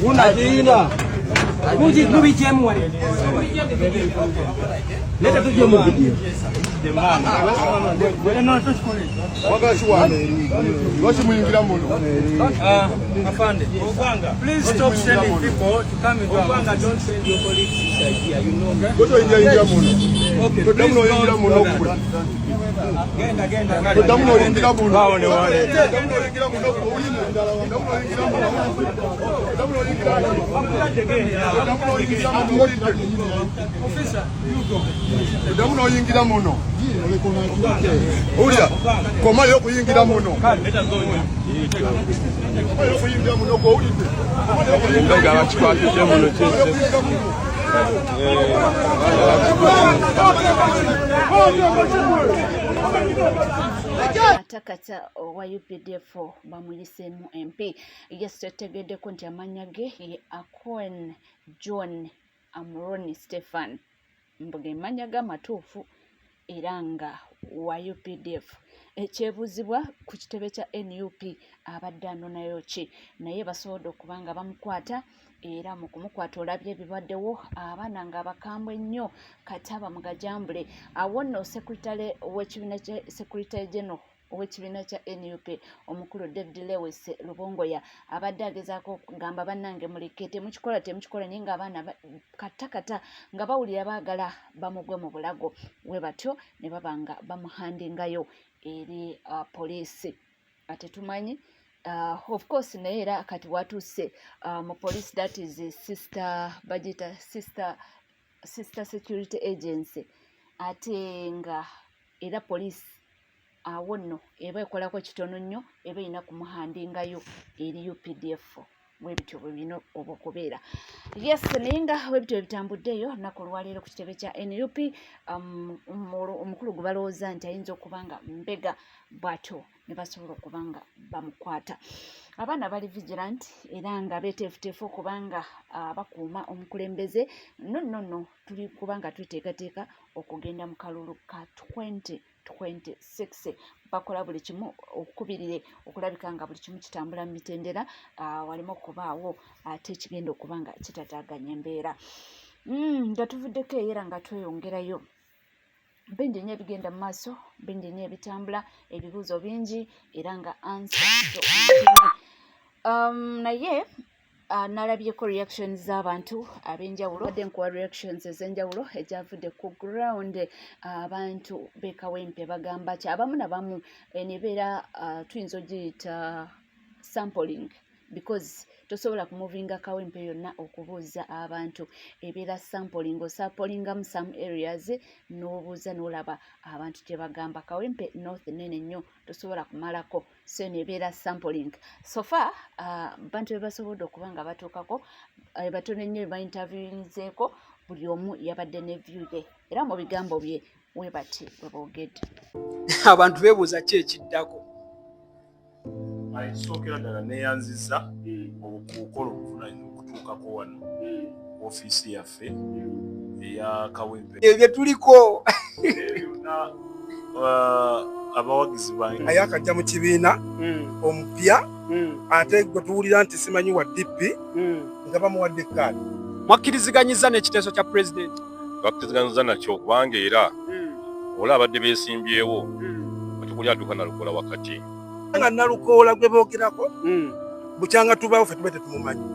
Unajina. Muji mubijemu wale. Leta tuje mu video. Afande. Please stop sending people to come into Obanga. Don't send your colleagues inside here. You know. Okay. Officer, you go. Ulia, koma yo kuyingira muno. Mbega bachikwatije muno cyese. Atakata wa UPDF bamuyisemu MP yesetegedeko nti amanya ge ye Akon John Amroni Stefan Mbega amanya ga matuufu eranga wa UPDF ekyebuzibwa ku kitebe kya NUP abadde anonayo ki naye basobola okubanga bamukwata era mu kumukwata olabye ebibaddewo abaana nga bakambwe nnyo kataba mu gajambule awo nno secretary general ow'ekibiina kya NUP omukulu David Lewis Lubongoya abadde agezaako okugamba bannange muleke temukikola naye ng'abaana katakata nga bawulira baagala bamugwe mu bulago we batyo ne baba nga bamuhandingayo eri poliisi ate tumanyi of course naye era kati watuuse mu police that is sister security agency ate nga era police awo nno eba ekolako kitono nnyo eba erina kumuhandingayo eri UPDF webityo bwebino obukubeera yes naye nga webityo ebitambuddeyo nnaku olwaleero ku kitebe kya NUP omukulu gwe balowooza nti ayinza okuba nga Mbega bw'atyo ne basobola okuba nga bamukwata abaana bali vigilant era nga beeteefuteefu okubanga bakuuma omukulembeze no tuli kubanga tweteekateeka okugenda mu kalulu ka 2026 bakola buli kimu okukubirire okulabika nga buli kimu kitambula mu mitendera walimu okubaawo ate ekigenda okuba nga kitataaganya embeera nga tuvuddeko era nga tweyongerayo bingi nnyo ebigenda mu maaso bingi nnyo ebitambula ebibuuzo bingi era nga ansa naye nalabyeko reactions z'abantu ab'enjawulo badde nkuwa reactions ez'enjawulo egyavudde ku ground abantu b'Ekawempe bagamba ki abamu nabamu nebeera tuyinza ogiyita sampling because tosobola kumuvinga Kawempe yonna okubuuza abantu ebeera samplingamu some areas n'obuuza n'olaba abantu gye bagamba Kawempe north nene nnyo tosobola kumalako so nebeera sampling so far bantu bebasobodde okuba nga batuukako batono ennyo bebainterviewinzeeko buli omu yabadde ne view ye era mu bigambo bye we bati bwe boogedde abantu beebuuza ki ekiddako sookera ddala neeyanziza okukola obuvunanyizibwa okutuukako wano ofiisi yaffe eya Kawempe ebyo tuliko byonna abawagizi bange naye akajja mu kibiina omupya ate gwe tuwulira nti simanyi wa DP nga bamuwadde ekkaadi mwakkiriziganyiza n'ekiteeso kya pulezidenti bakkiriziganyizza nakyo kubanga era ola abadde beesimbyewo batukuli adduka nalukola wakati nga nalukoola gwe boogerako bukyanga tubaawo ffe tube tetumumanyi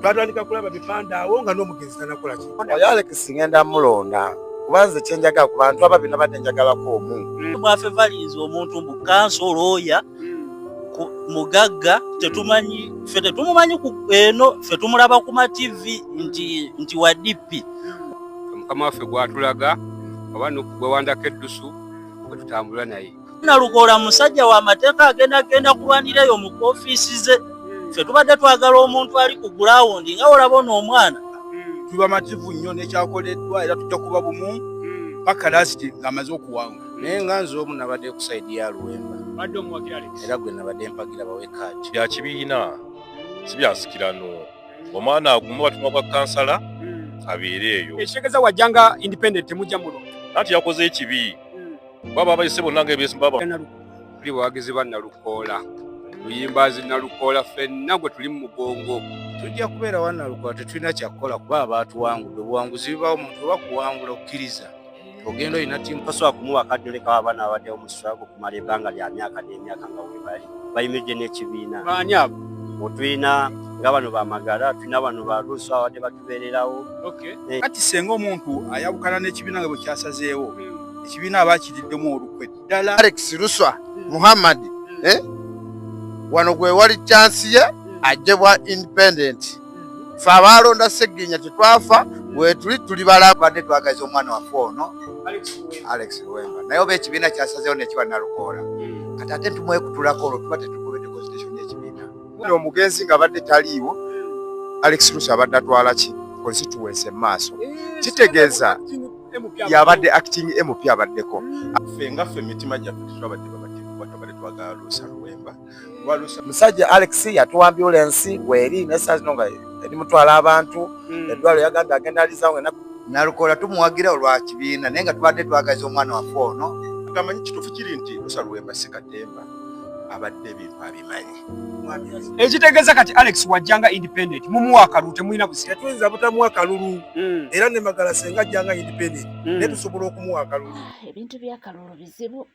twatandika kulaba bipande awo nga n'omugenzi tanakola ki oyo Alex ngenda mulonda kubanze kyenjagala ku bantu ababiri nabadde njagalako omu mwaffe valiizi omuntu mbu kansolo oya mugagga tetumanyi ffe tetumumanyi eno ffe tumulaba ku mativi nti wa DP mukama waffe gwatulaga oba nokugwe wandako eddusu bwe tutambula naye nalukola musajja w'amateeka agenda kulwanirayo mu ofiisi ze ffe tubadde twagala omuntu ali ku gulawundi nga olaba n'omwana tuba mativu nnyo n'ekyakoleddwa era tujja kuba bumu paka lasiti ng'amaze okuwanga naye nga nze omu nabadde ku saidi ya Luwemba badde omuwagira era gwe nabadde mpagira bawe kaaki bya kibiina si byasikirano omwana agumu batuma bwa kansala abeere eyo ekitegeeza wajjanga independent temujja mulonda anti yakoze ekibi baba abayise bonna ng'ebeesimba tuli bawagizi ba Nalukoola luyimbazi Nalukoola ffenna gwe tuli mu mugongo tujja kubeera wannalukola tetulina kyakukola kuba abaatuwangudde obuwanguzi bibaawo omuntu oba kuwangula okkiriza ogenda olina tiimu tosobola kumuwa kaddole kaba abaana abaddewo mu struggle kumala ebbanga lya myaka n'emyaka nga webali bayimiridde n'ekibiina baani abo otulina nga bano bamagala tulina bano baluusi abadde batubeererawo kati senga omuntu ayawukana n'ekibiina nga bwe kyasazeewo ekibiina aba akiriddemu olukwe ddala Alex Ruswa Muhammad wano gwe wali chansi ye ajjebwa independent fe abalonda Sseginya tetwafa wetuli tuli balabadde twagaza omwana waffe ono Alex Luwemba naye oba ekibiina kyasazeewo nekiba Nalukoola kati ate tumwekutulako olwo tuba tetukubedde constitution y'ekibiina omugenzi nga badde taliiwo Alex Ruswa abadde atwala ki constituency maaso kitegeeza yabadde acting NUP abaddeko ffe nga ffe emitima gyaffe tetwabadde batabadde twagala Luusa Luwemba musajja Alex yatuwa ambulance weri nessa zino nga erimutwala abantu eddwaliro yagamba agenda alizawo Nalukoola tumuwagira olwa kibiina naye nga tubadde twagaza omwana waffe ono gamanyi kituufu kiri nti Luusa Luwemba si katemba abadde ebintu abimanyi ekitegeeza kati Alex wajjanga independent mumuwa akalulu temulina busika tuyinza butamuwa akalulu era ne Magala senga ajjanga independent naye tusobola okumuwa akalulu ebintu by'akalulu bizibu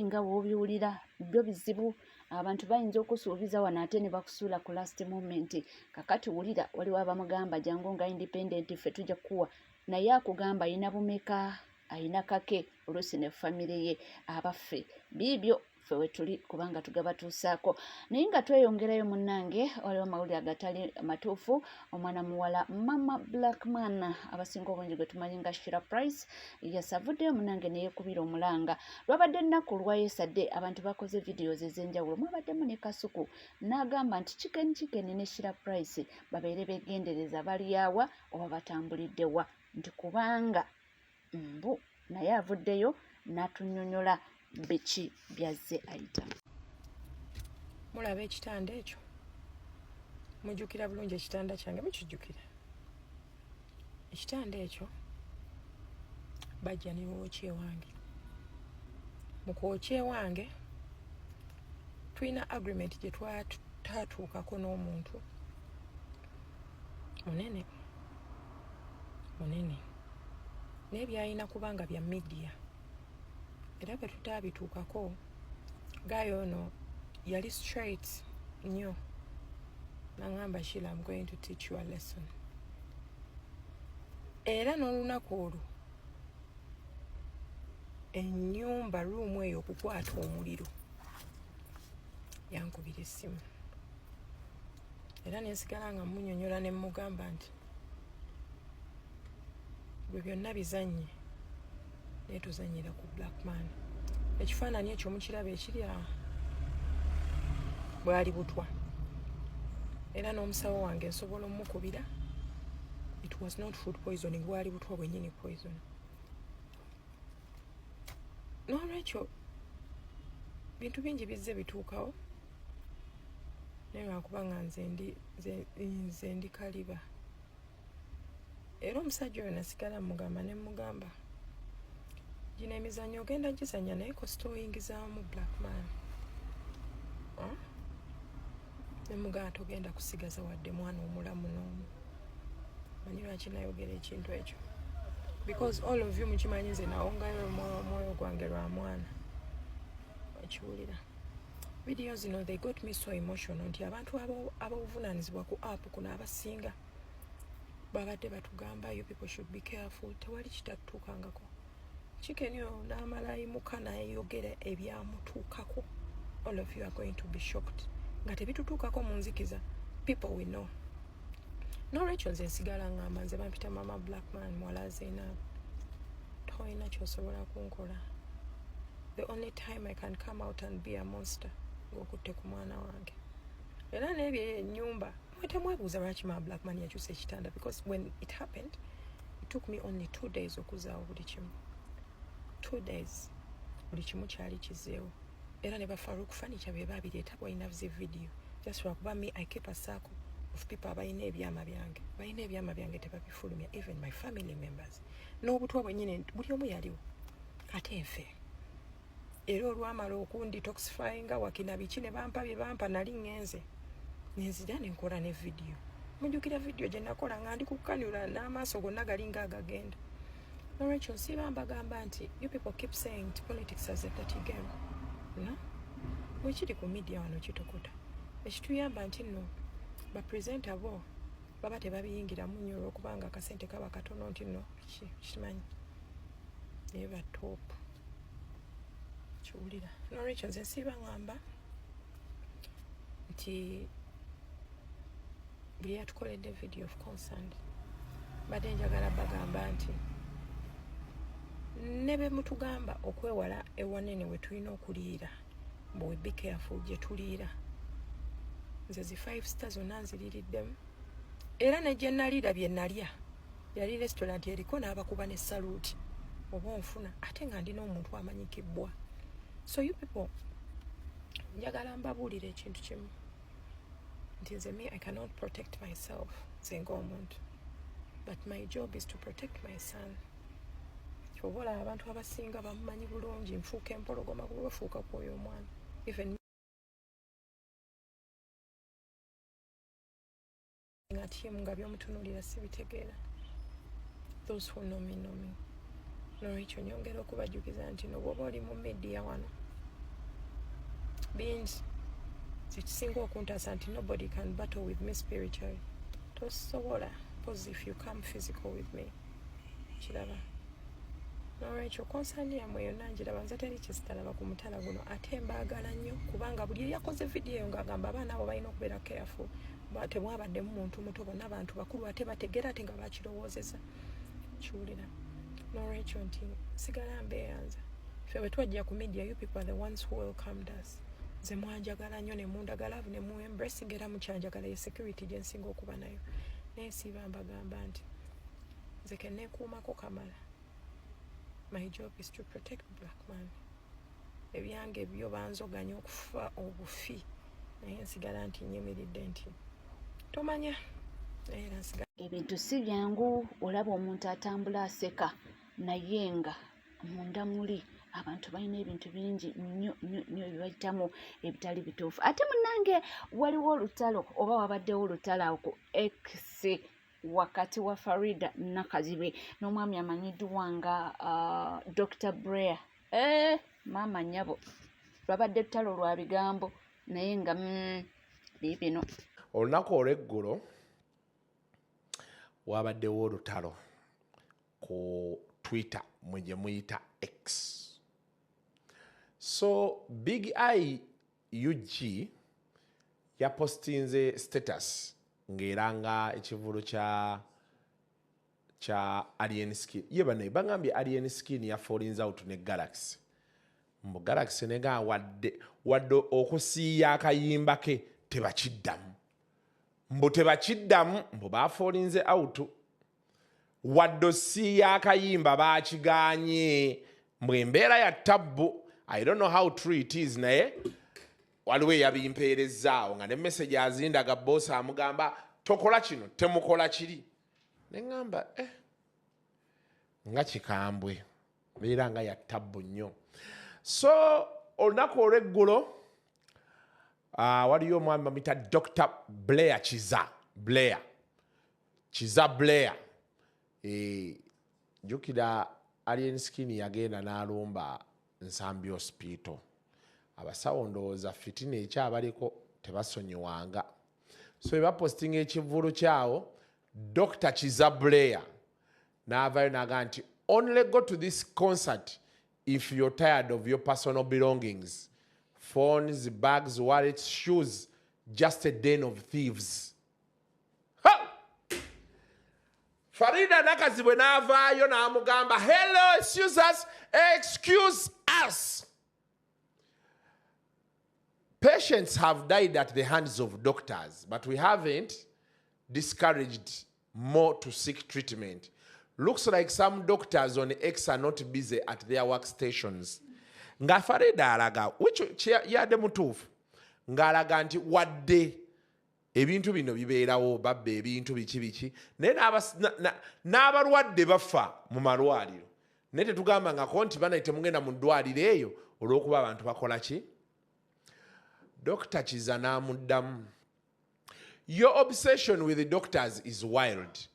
nga w'obiwulira byo bizibu abantu bayinza okusuubiza wano ate ne bakusuula ku last moment kakati wulira waliwo abamugamba jangu nga independent ffe tujja kukuwa naye akugamba ayina bumeka ayina kake oluusi ne famire ye abaffe biibyo ffe wetuli kubanga tugaba tuusaako naye nga tweyongerayo munnange waliwo amawulire agatali matuufu omwana muwala mama Blackman abasinga obungi gwe tumanyi nga Shira Price yasavuddeyo munnange neyeekubira omulanga lwabadde ennaku lwayeesadde abantu bakoze videos ez'enjawulo mwabaddemu ne Kasuku n'agamba nti chicken ne Shira Price babeere beegendereza bali awa oba batambuliddewa nti kubanga mbu naye avuddeyo n'atunnyonnyola biki byazze ayita mulaba ekitanda ekyo mujjukira bulungi ekitanda kyange mukijjukira ekitanda ekyo bajja ne wookye wange mu kwokye wange tulina agreement gye twatuukako n'omuntu munene naye byalina kubanga bya media era bwe tutaabituukako gayo ono yali straight nnyo n'angamba Sheila, I'm going to teach you a lesson. Era n'olunaku olwo ennyumba ruumu eyo okukwata omuliro yankubira essimu era nensigala nga munnyonnyola ne mugamba nti bwe byonna bizannye naye tuzannyira ku Blackman ekifaananyi ekyo mukiraba ekiri awo bwali butwa era n'omusawo wange nsobola omukubira it was not food poisoning bwali butwa bwennyini poison n'olwekyo bintu bingi bizze bituukawo naye lwakuba nga nze ndi kaliba era omusajja oyo nasigala mugamba ne mugamba gino emizannyo ogenda gizannya naye kosita oyingizaamu Blackman ne mugamba togenda kusigaza wadde mwana omulamu n'omu manyi lwaki nayogera ekintu ekyo because all of you mukimanyi nze nawongayo omwoyo gwange lwa mwana ekiwulira video zino they got me so emotional nti abantu abavunaanyizibwa ku app kuno abasinga babadde batugamba you people should be careful tewali kitatuukangako chicken oyo n'amala yimuka nayeyogera ebyamutuukako all of you are going to be shocked nga tebitutuukako mu nzikiza people we know n'olwekyo nze nsigala ngamba nze bampita mama Blackman muwala Zainab toyina kyosobola kunkola the only time I can come out and be a monster ng'okutte ku mwana wange era n'ebyo ennyumba mwetemwebuuza lwaki mama Blackman yakyusa ekitanda because when it happened it took me only 2 days okuzaawo buli kimu 2 days buli kimu kyali kizeewo era ne bafaruku furniture be babireeta bwalina zi video just lwakuba me I keep a circle of people abalina ebyama byange tebabifulumya even my family members n'obutwa bwennyini buli omu yaliwo ate nfe era olwamala okunditoxifyinga wakina biki ne bampa bye bampa nali ngenze nenzira nenkola ne video mujjukira video gye nakola nga ndi kukanula n'amaaso gonna galinga agagenda. Rachel, siba mbagamba nti you people keep saying politics as a dirty game. No? Mwekiri ku media wano kitukuta. Ekituyamba nti nno bapresenta bo baba tebabiyingiramu nnyo olwokubanga akasente kaba katono nti nno kimanyi. Naye batoopu. Kiwulira. No, Rachel, nze siba ngamba nti buli yatukoledde video of concern badde njagala bagamba nti ne be mutugamba okwewala ewanene we tulina okuliira bwe be careful gye tuliira nze zi 5 stars zonna nziririddemu era ne gye naliira bye nalya yali restaurant eriko n'abakuba ne saluti oba onfuna ate nga ndina omuntu amanyikibbwa. So you people njagala mbabuulira ekintu kimu nti nze me I cannot protect myself nze ng'omuntu but my job is to protect my son. Obola abantu abasinga bamumanyi bulungi nfuuka empologoma kuba bafuuka kwoyo omwana even nga timu nga byomutunuulira sibitegeera. Those who know me know me. Ekyo nyongera okubajjukiza nti no bw'oba oli mu media wano beings zikisinga okuntaasa nti nobody can battle with me spiritually. Tosobola pose if you come physical with me. Kiraba. Ekyo konsani yamwe yonna njiraba nze teri kisitalaba ku mutala guno ate mbaagala nnyo kubanga buli yakoze vidiyo ng'agamba abaana abo balina okubeera careful tebwabaddemu muntu muto bonna abantu bakulu ate bategeera ate nga bakirowoozeza. Kiwulira. Rachel nti sigala mbeeyanza ffe bwe twajja ku media you people are the ones who welcomed us. Nze mwanjagala nnyo ne mundagala ne mu embracing era mukyanjagala ye security gye nsinga okuba nayo naye siiba mbagamba nti nze ke neekuumako kamala. My job is to protect black man. Ebyange byo banzoganya okufa obufi naye nsigala nti nyimiridde nti tomanya naye nsigala. Ebintu si byangu olaba omuntu atambula aseka naye nga munda muli abantu balina ebintu bingi nnyo byebayitamu ebitali bituufu. Ate munnange waliwo olutalo oba wabaddewo olutalo awo ku X wakati wa Faridah Nakazibwa n'omwami amanyiddwa nga Dr. Breya. Maama nnyabo lwabadde lutalo lwa bigambo naye nga biibino. Olunaku olw'eggulo wabaddewo olutalo ku Twitter mwe gye muyita X. So Big I UG yapostinze status ng'era nga ekivulu kya Alien Skin. Ye bano bagambye Alien Skin ya falling out ne Galaxy. Mbu Galaxy nega wadde okusiya akayimba ke tebakiddamu. Mbu tebakiddamu mbu bafolinze out. Wadde siya akayimba bakiganye mbu embeera ya tabbu. I don't know how true it is naye waliwo yabimpeerezaawo nga ne message azindaga boss amugamba tokola kino temukola kiri ne ngamba nga kikambwe beera nga ya tabbu nnyo. So olunaku olw'eggulo waliyo omwami bamuyita Dr. Blair Kiza Blair jjukira Alien Skin yagenda n'alumba Nsambi Hospital. Abasawo ndowooza fitina ekyabaliko tebasonyiwanga. So ebapostinga ekivulu kyawo Dr. Kiza Blair n'avaayo n'agamba nti only go to this concert if you're tired of your personal belongings. Phones, bags, wallets, shoes, just a den of thieves. Faridah Nakazibwa n'avaayo n'amugamba hello, excuse us. Patients have died at the hands of doctors, but we haven't discouraged more to seek treatment. Looks like some doctors on X are not busy at their workstations. Nga Faridah alaga, which yade mutuufu, nga alaga nti wadde ebintu bino bibeerawo babbe ebintu biki naye n'abalwadde bafa mu malwaliro naye tetugamba nga konti banayite mugenda mu ddwaliro eyo olw'okuba abantu bakola ki. Dr. Kiza n'amuddamu Your obsession with the doctors is wild.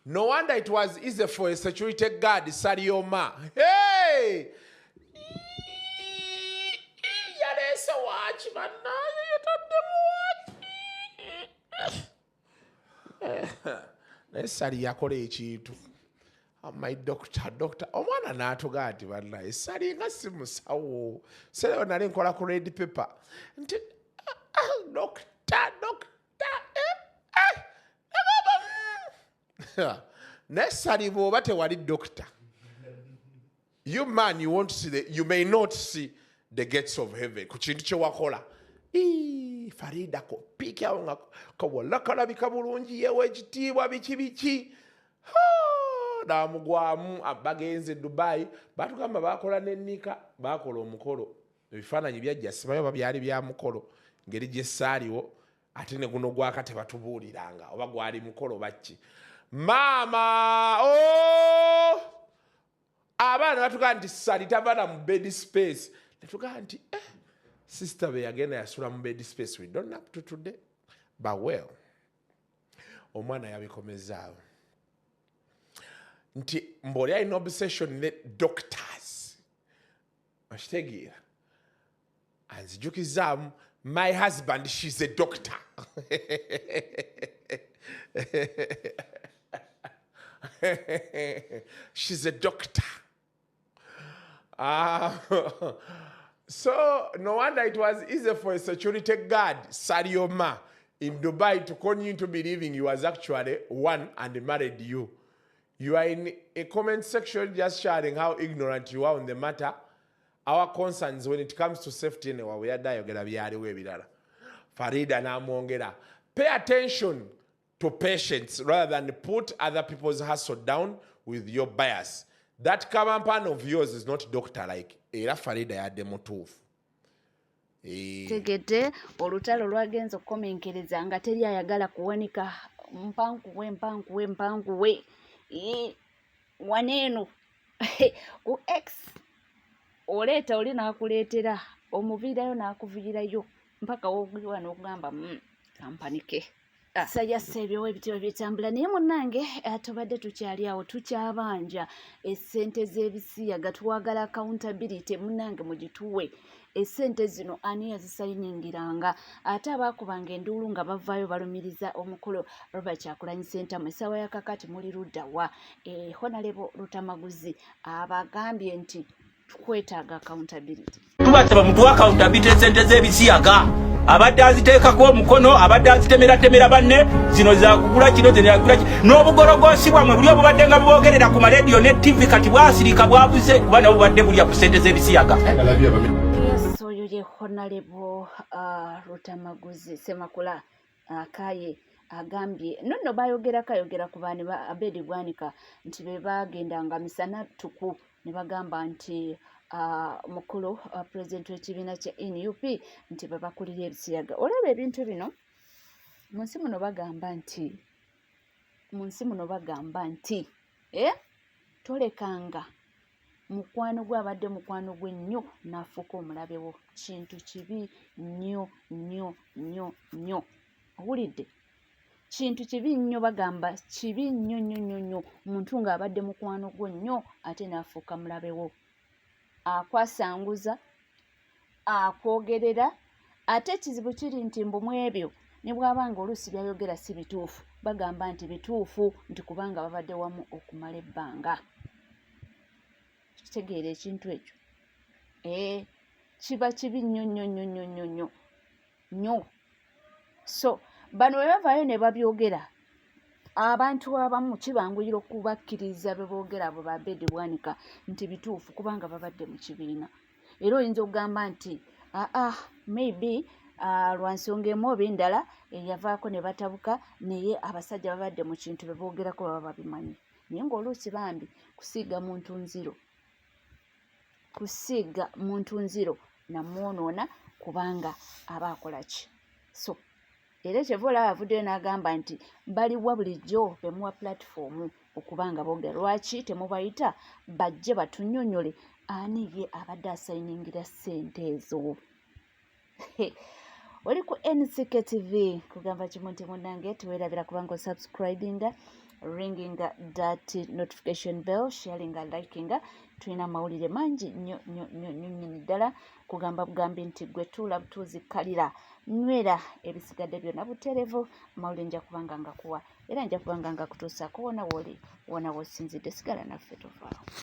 No wonder it was easy for a security guard, Sarioma. Hey! Yaresa watch, man. Sari yakole ekintu. My doctor. Omwana n'atoga ati wallahi sari nga si musawo. Sere nali nkola ku red paper. Nti doctor. Necessary bwoba tewali doctor. You man, you won't see you may not see the gates of heaven. Ku kintu kye wakola. Faridah ko piki awo nga kawola kalabika bulungi yewe ekitiibwa biki. Namugwamu abagenze Dubai batugamba bakola n'ennika bakola omukolo ebifaananyi byajja sibayo babyali bya mukolo ngeri gye saaliwo ate ne guno gwaka tebatubuuliranga oba gwali mukolo baki mama abaana batugamba nti sali tavana mu bed space netugamba nti sister be yagenda yasula mu bed space we don't up to today but well omwana yabikomezaawo nti mboli alina obsession ne doctors ashitegeera anzijukizaamu my husband she's a doctor she's a doctor so no wonder it was easy for a security guard Sarioma in Dubai to continue to believing he was actually one and married you. You are in a comment section just sharing how ignorant you are on the matter. Our concerns when it comes to safety in our Faridah namwongera. Pay attention to patients rather than put other people's hustle down with your bias. That common plan of yours is not doctor-like. Era Faridah yadde mutuufu. Tegedde olutalo lwagenza okukomenkereza nga teri ayagala kuwanika mpankuwe. Waneeno ku X oleeta oli n'akuleetera omuviirayo n'akuviirayo mpaka wogirwa n'okugamba kampanike. Sayasa ebyowa ebityo byetambula naye munnange tubadde tukyali awo tukyabanja essente z'ebisiyaga tuwagala accountability munnange mugituwe essente zino ani yazisayiningiranga ate abaakubanga enduulu nga bavaayo balumiriza omukolo Robert Kyagulanyi Center mu essaawa ya kakati muli ludda wa Honorable Rutamaguzi abagambye nti tukwetaaga accountability. Tubasaba mutuwa accountability essente z'ebisiyaga abadde aziteekako omukono abadde azitemeera banne zino zakugula kino zenagula n'obugologosi bwamwe buli obubadde nga bwogerera ku marediyo ne TV kati bwasirika bwabuze kuba nabo bubadde bulya ku ssente z'ebisiyaga. Oyo ye Honorable Rutamaguzi Semakula Kaye agambye nonno bayogera ku baani ba Abedi Bwanika nti be bagendanga misana tuku ne bagamba nti mukulu president w'ekibiina kya NUP nti babakulira ebisiyaga. Olaba ebintu bino mu nsi muno bagamba nti tolekanga mukwano gwe abadde mukwano gwe nnyo n'afuuka omulabe wo. Kintu kibi nnyo. Owulidde? Kintu kibi nnyo bagamba kibi nnyo muntu ng'abadde mukwano gwe nnyo ate n'afuuka mulabe wo. Akwasanguza akwogerera ate ekizibu kiri nti mbu mu ebyo ne bw'abanga oluusi byayogera si bituufu bagamba nti bituufu nti kubanga babadde wamu okumala ebbanga. Kitegeera ekintu ekyo kiba kibi nnyo. So bano bwe bavaayo ne babyogera abantu abamu kibanguyira okubakkiriza be boogera abo ba Abedi Bwanika nti bituufu kubanga babadde mu kibiina. Era oyinza okugamba nti maybe lwa nsonga emu oba endala yavaako ne batabuka naye abasajja babadde mu kintu be boogerako baba babimanyi. Naye ng'oluusi bambi kusiiga muntu nziro namwonoona kubanga aba akola ki. So era kyeva olaba avuddeyo n'agamba nti baliwa bulijjo bemuwa platform okubanga boogera. Lwaki temubayita bajje batunnyonnyole ani ye abadde asayiningira ssente ezo? oli ku NCK TV kugamba kimu nti munnange tuweerabira kubanga osubscribinga ringinga that notification bell sharinga likinga tulina amawulire mangi nnyo ddala kugamba bugambi nti gwe tuula butuuzikalira nywera ebisigadde byonna buterevu amawulire nja kubanga ngakuwa era nja kubanga ngakutuusaako wona woli wona wosinzidde sigala naffe tovaawo.